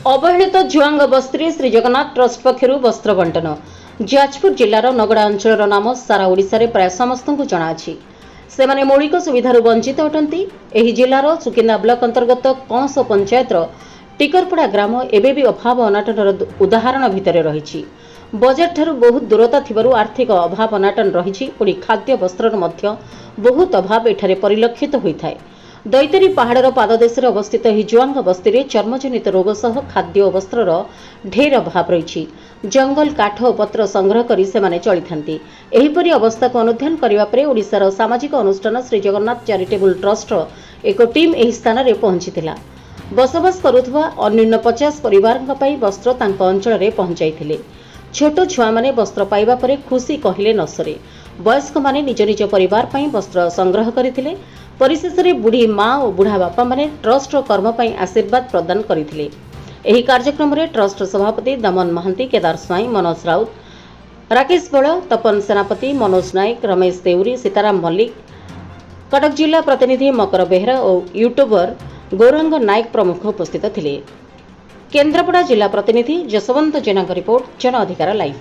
अवहेलित जुआंग बस्ती Shri Jagannath trust पक्षर वस्त्र बंटन। जाजपुर जिलार नगड़ा अंचल नाम सारा ओडिशा रे प्राय समस्त को जनाअछि। सेमाने मौलिक सुविधार वंचित अटंती। एही जिलार सुकिंदा ब्लॉक अंतर्गत कंस पंचायतर टिकरपड़ा ग्राम एबे भी अभाव अनाटनर उदाहरण भितर रही। बजार ठारू बहुत दूरता थिबारु आर्थिक अभाव अनाटन रही। पुणी खाद्य वस्त्रर मध्य बहुत अभाव एठारे परिलक्षित होइथाय। दैतरी पहाड़र पाददेश अवस्थित ही जुआंग बस्ती में चर्मजनित रोग सह खाद्य वस्त्रर ढेर अभाव रही। जंगल काठ और पत्र संग्रह करी सेमाने चली थांती। एहीपरि अवस्था को अनुध्यान करिबा परे ओडिशार सामाजिक अनुष्ठान श्री जगन्नाथ चैरिटेबल ट्रस्ट एक टीम एही स्थान रे पहुंचीथिला। बसबास करुथबा अन्यून 50 परिवारक पई वस्त्र तांको अंचल रे पहुंचाइथिले। छोट छुआ माने वस्त्र पाइबा परे खुशी कहिले न सरे। वयस्क माने निज निज परिवार पई वस्त्र संग्रह करिथिले। परिशेष में बुढ़ी माँ और बुढ़ा बापा माने ट्रस्ट कर्म पर आशीर्वाद प्रदान करथिले। एही कार्यक्रम में ट्रस्ट सभापति दमन महांती, केदार स्वाई, मनोज राउत, राकेश बल, तपन सेनापति, मनोज नायक, रमेश देउरी, सीताराम मल्लिक, कटक जिला प्रतिनिधि मकर बेहरा और यूट्यूबर गौरांग नायक प्रमुख उपस्थित थिले। केन्द्रापड़ा जिला प्रतिनिधि जसवंत जेना रिपोर्ट, जन अधिकार लाइव।